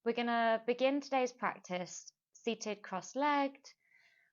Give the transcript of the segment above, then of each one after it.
We're going to begin today's practice seated cross-legged.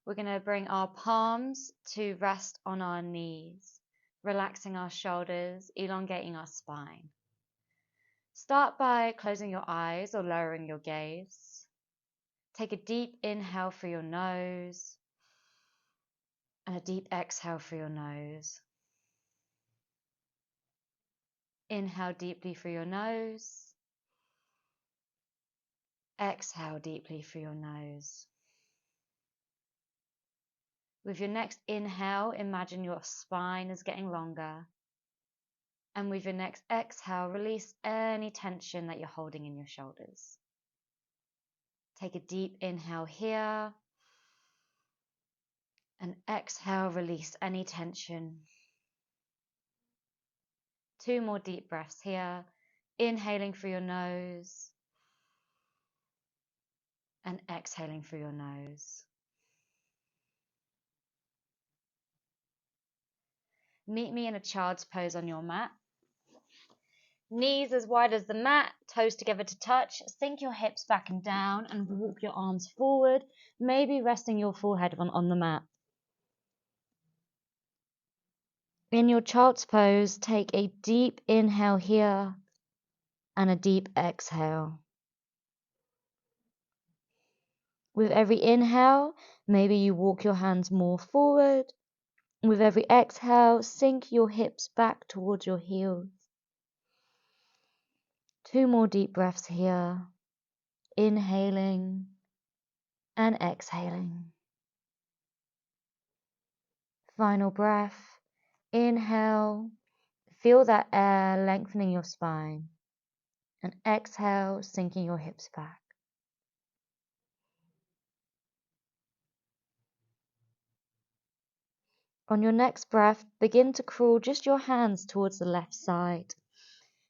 We're going to bring our palms to rest on our knees, relaxing our shoulders, elongating our spine. Start by closing your eyes or lowering your gaze. Take a deep inhale through your nose and a deep exhale through your nose. Inhale deeply through your nose. Exhale deeply through your nose. With your next inhale, imagine your spine is getting longer. And with your next exhale, release any tension that you're holding in your shoulders. Take a deep inhale here. And exhale, release any tension. 2 more deep breaths here. Inhaling through your nose. And exhaling through your nose. Meet me in a child's pose on your mat. Knees as wide as the mat, toes together to touch. Sink your hips back and down and walk your arms forward, maybe resting your forehead on the mat. In your child's pose, take a deep inhale here and a deep exhale. With every inhale, maybe you walk your hands more forward. With every exhale, sink your hips back towards your heels. 2 more deep breaths here. Inhaling and exhaling. Final breath. Inhale. Feel that air lengthening your spine. And exhale, sinking your hips back. On your next breath, begin to crawl just your hands towards the left side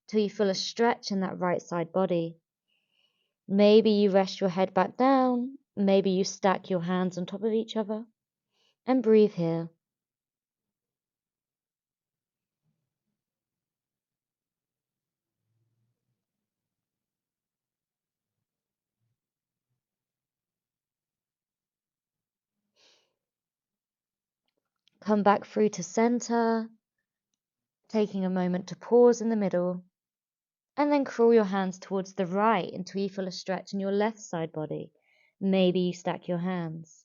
till you feel a stretch in that right side body. Maybe you rest your head back down, maybe you stack your hands on top of each other, and breathe here. Come back through to center, taking a moment to pause in the middle, and then crawl your hands towards the right until you feel a stretch in your left side body. Maybe you stack your hands.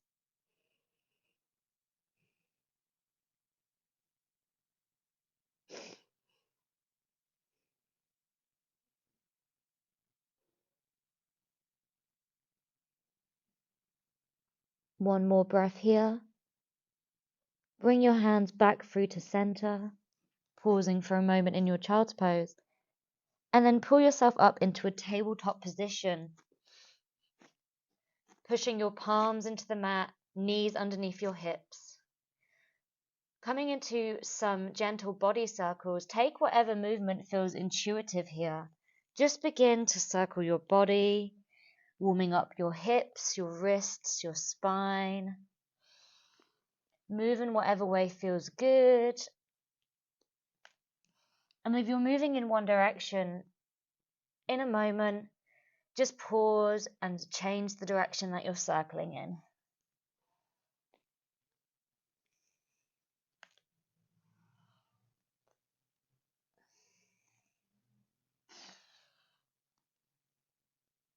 One more breath here. Bring your hands back through to center, pausing for a moment in your child's pose, and then pull yourself up into a tabletop position, pushing your palms into the mat, knees underneath your hips. Coming into some gentle body circles, take whatever movement feels intuitive here. Just begin to circle your body, warming up your hips, your wrists, your spine. Move in whatever way feels good. And if you're moving in one direction, in a moment, just pause and change the direction that you're circling in.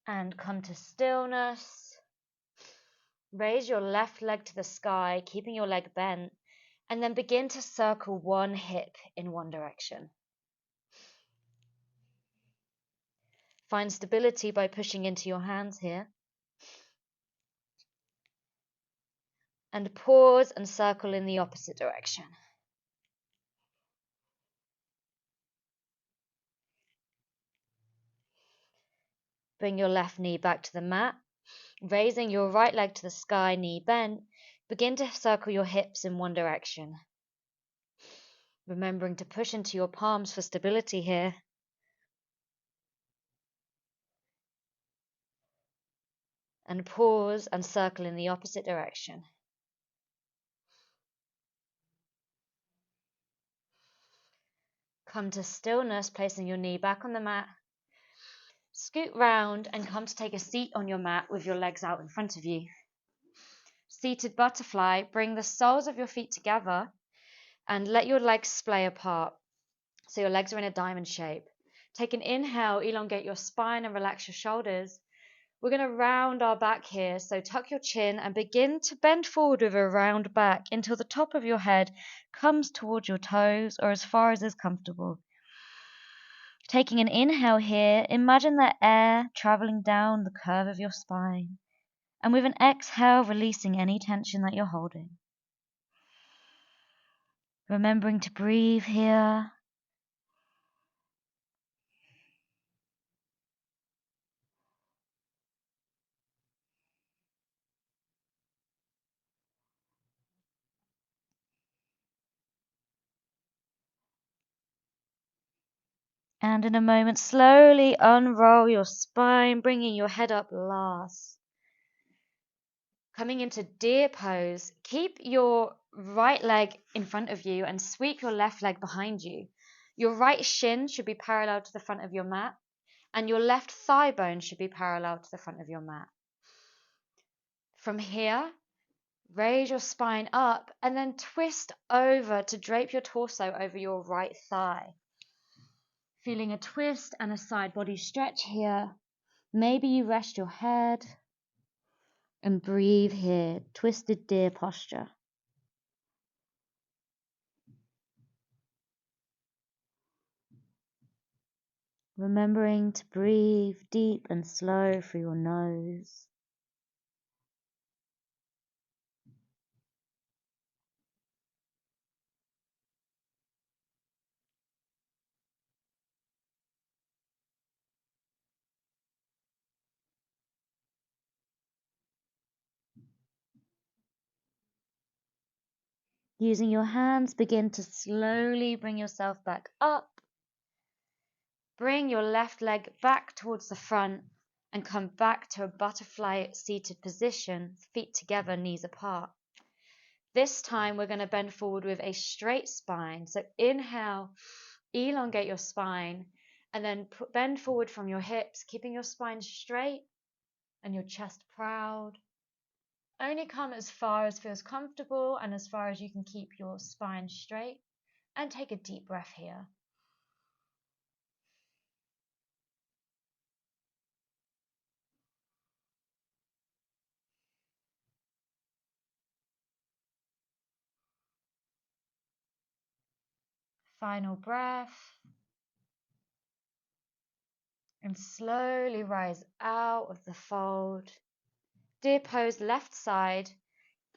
And come to stillness. Raise your left leg to the sky, keeping your leg bent, and then begin to circle one hip in one direction. Find stability by pushing into your hands here. And pause and circle in the opposite direction. Bring your left knee back to the mat. Raising your right leg to the sky, knee bent, begin to circle your hips in one direction. Remembering to push into your palms for stability here. And pause and circle in the opposite direction. Come to stillness, placing your knee back on the mat. Scoot round and come to take a seat on your mat with your legs out in front of you. Seated butterfly, bring the soles of your feet together and let your legs splay apart. So your legs are in a diamond shape. Take an inhale, elongate your spine and relax your shoulders. We're going to round our back here. So tuck your chin and begin to bend forward with a round back until the top of your head comes towards your toes or as far as is comfortable. Taking an inhale here, imagine that air traveling down the curve of your spine. And with an exhale, releasing any tension that you're holding. Remembering to breathe here. And in a moment, slowly unroll your spine, bringing your head up last. Coming into deer pose, keep your right leg in front of you and sweep your left leg behind you. Your right shin should be parallel to the front of your mat, and your left thigh bone should be parallel to the front of your mat. From here, raise your spine up and then twist over to drape your torso over your right thigh. Feeling a twist and a side body stretch here. Maybe you rest your head and breathe here, twisted deer posture. Remembering to breathe deep and slow through your nose. Using your hands, begin to slowly bring yourself back up. Bring your left leg back towards the front and come back to a butterfly seated position, feet together, knees apart. This time we're going to bend forward with a straight spine. So inhale, elongate your spine, and then bend forward from your hips, keeping your spine straight and your chest proud. Only come as far as feels comfortable and as far as you can keep your spine straight. And take a deep breath here. Final breath. And slowly rise out of the fold. Deer pose, left side.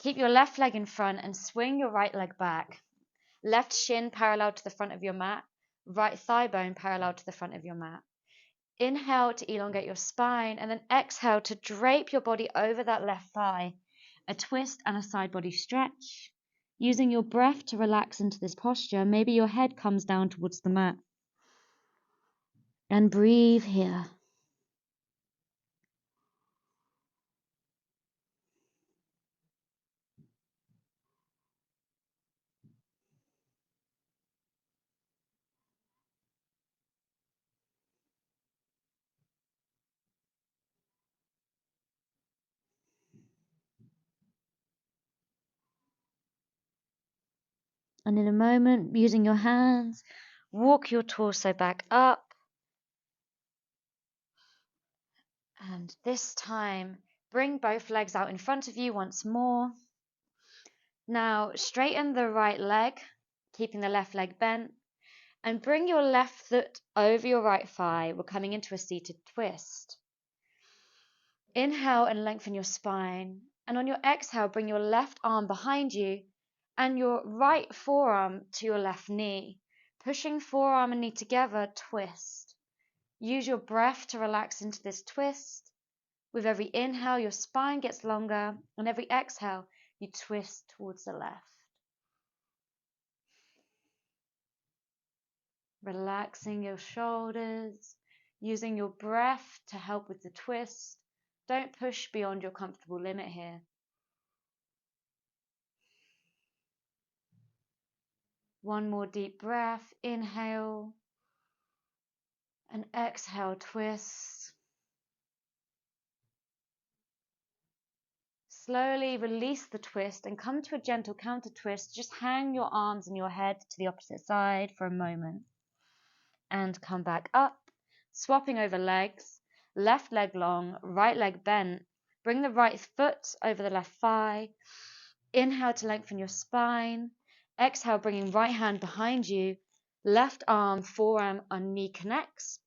Keep your left leg in front and swing your right leg back. Left shin parallel to the front of your mat. Right thigh bone parallel to the front of your mat. Inhale to elongate your spine and then exhale to drape your body over that left thigh. A twist and a side body stretch. Using your breath to relax into this posture, maybe your head comes down towards the mat. And breathe here. And in a moment, using your hands, walk your torso back up. And this time, bring both legs out in front of you once more. Now, straighten the right leg, keeping the left leg bent. And bring your left foot over your right thigh. We're coming into a seated twist. Inhale and lengthen your spine. And on your exhale, bring your left arm behind you and your right forearm to your left knee. Pushing forearm and knee together, twist. Use your breath to relax into this twist. With every inhale, your spine gets longer, and every exhale, you twist towards the left. Relaxing your shoulders, using your breath to help with the twist. Don't push beyond your comfortable limit here. One more deep breath. Inhale and exhale, twist. Slowly release the twist and come to a gentle counter twist. Just hang your arms and your head to the opposite side for a moment. And come back up, swapping over legs. Left leg long, right leg bent. Bring the right foot over the left thigh. Inhale to lengthen your spine. Exhale, bringing right hand behind you. Left arm, forearm on knee connects.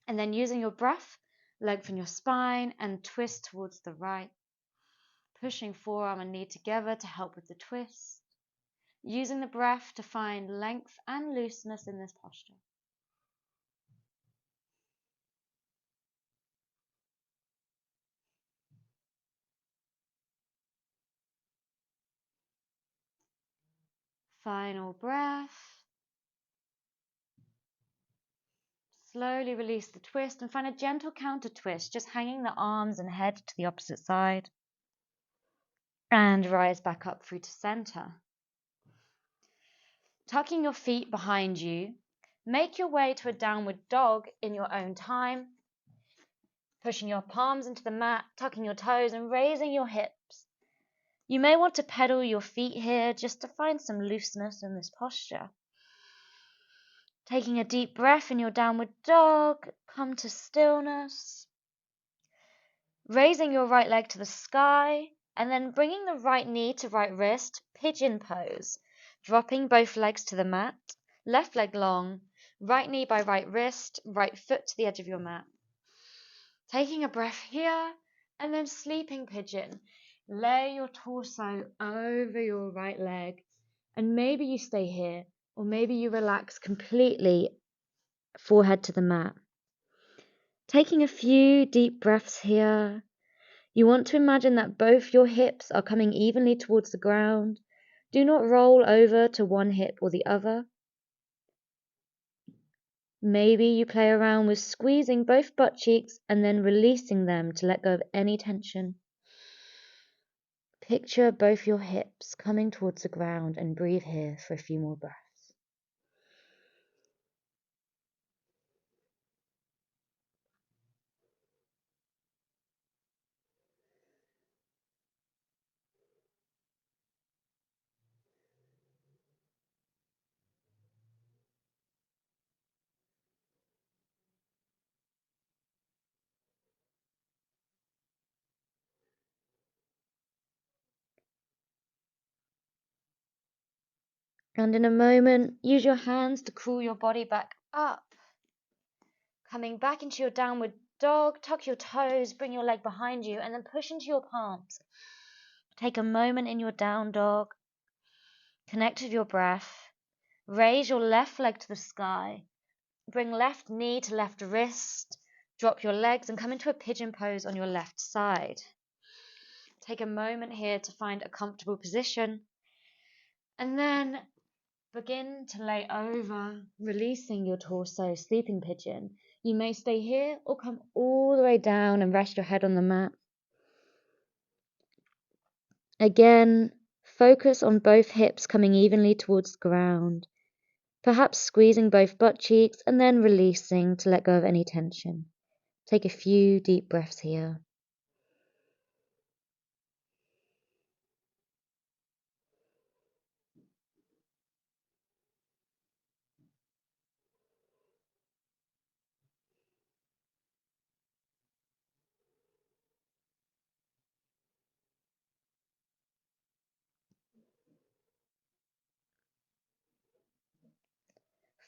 And then using your breath, lengthen your spine and twist towards the right. Pushing forearm and knee together to help with the twist. Using the breath to find length and looseness in this posture. Final breath. Slowly release the twist and find a gentle counter twist, just hanging the arms and head to the opposite side. And rise back up through to center. Tucking your feet behind you, make your way to a downward dog in your own time. Pushing your palms into the mat, tucking your toes and raising your hips. You may want to pedal your feet here just to find some looseness in this posture. Taking a deep breath in your downward dog, come to stillness. Raising your right leg to the sky, and then bringing the right knee to right wrist, pigeon pose. Dropping both legs to the mat, left leg long, right knee by right wrist, right foot to the edge of your mat. Taking a breath here, and then sleeping pigeon. Lay your torso over your right leg, and maybe you stay here, or maybe you relax completely, forehead to the mat. Taking a few deep breaths here. You want to imagine that both your hips are coming evenly towards the ground. Do not roll over to one hip or the other. Maybe you play around with squeezing both butt cheeks and then releasing them to let go of any tension. Picture both your hips coming towards the ground and breathe here for a few more breaths. And in a moment, use your hands to crawl your body back up. Coming back into your downward dog, tuck your toes, bring your leg behind you, and then push into your palms. Take a moment in your down dog. Connect with your breath. Raise your left leg to the sky. Bring left knee to left wrist. Drop your legs and come into a pigeon pose on your left side. Take a moment here to find a comfortable position. And then begin to lay over, releasing your torso, sleeping pigeon. You may stay here or come all the way down and rest your head on the mat. Again, focus on both hips coming evenly towards the ground, perhaps squeezing both butt cheeks and then releasing to let go of any tension. Take a few deep breaths here.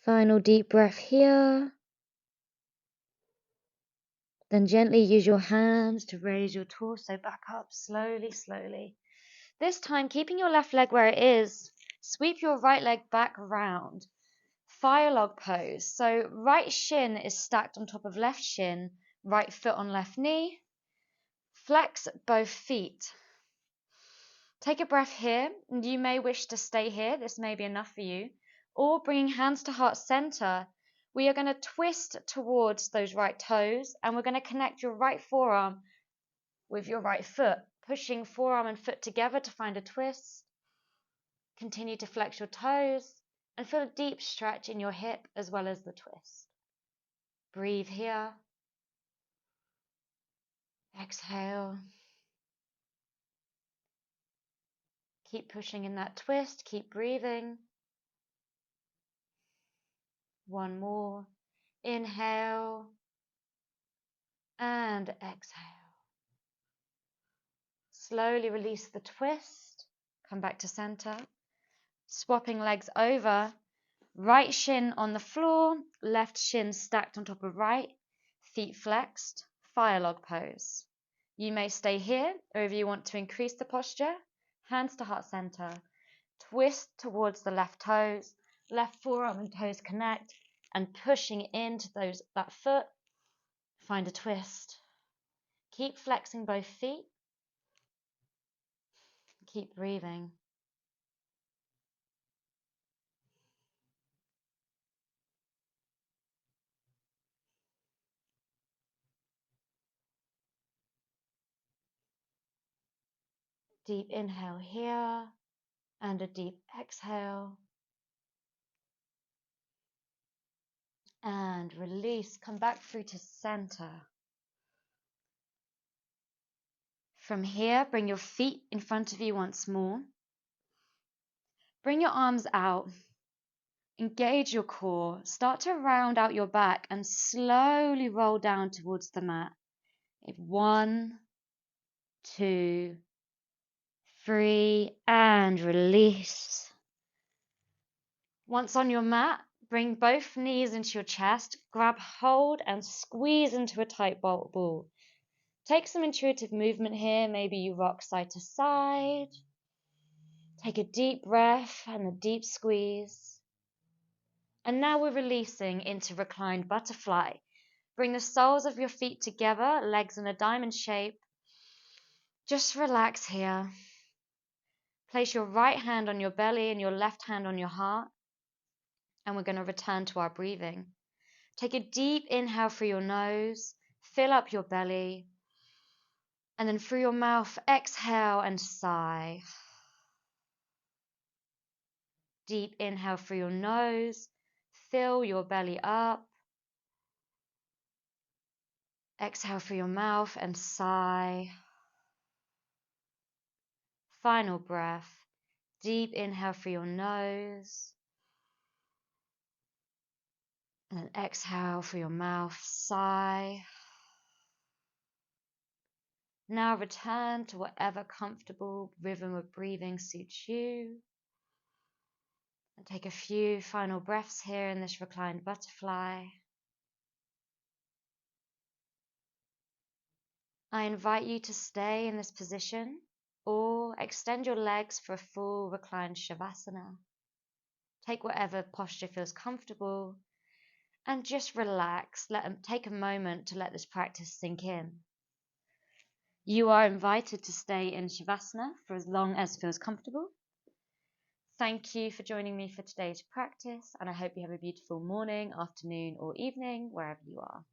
Final deep breath here. Then gently use your hands to raise your torso back up slowly, slowly. This time, keeping your left leg where it is, sweep your right leg back around. Fire log pose. So right shin is stacked on top of left shin, right foot on left knee. Flex both feet. Take a breath here, and you may wish to stay here. This may be enough for you. Or bringing hands to heart center, we are going to twist towards those right toes, and we're going to connect your right forearm with your right foot, pushing forearm and foot together to find a twist. Continue to flex your toes and feel a deep stretch in your hip as well as the twist. Breathe here. Exhale. Keep pushing in that twist, keep breathing. One more. Inhale and exhale. Slowly release the twist. Come back to center. Swapping legs over. Right shin on the floor, left shin stacked on top of right, feet flexed, fire log pose. You may stay here, or if you want to increase the posture, hands to heart center. Twist towards the left toes, left forearm and toes connect, and pushing into that foot, find a twist. Keep flexing both feet. Keep breathing. Deep inhale here, and a deep exhale. And release, come back through to center. From here, bring your feet in front of you once more. Bring your arms out. Engage your core. Start to round out your back and slowly roll down towards the mat. 1, 2, 3, and release. Once on your mat, bring both knees into your chest, grab hold and squeeze into a tight ball. Take some intuitive movement here. Maybe you rock side to side. Take a deep breath and a deep squeeze. And now we're releasing into reclined butterfly. Bring the soles of your feet together, legs in a diamond shape. Just relax here. Place your right hand on your belly and your left hand on your heart. And we're going to return to our breathing. Take a deep inhale through your nose. Fill up your belly. And then through your mouth, exhale and sigh. Deep inhale through your nose. Fill your belly up. Exhale through your mouth and sigh. Final breath. Deep inhale through your nose. And then exhale through your mouth, sigh. Now return to whatever comfortable rhythm of breathing suits you. And take a few final breaths here in this reclined butterfly. I invite you to stay in this position or extend your legs for a full reclined Shavasana. Take whatever posture feels comfortable and just relax. Take a moment to let this practice sink in. You are invited to stay in Shavasana for as long as feels comfortable. Thank you for joining me for today's practice, and I hope you have a beautiful morning, afternoon, or evening, wherever you are.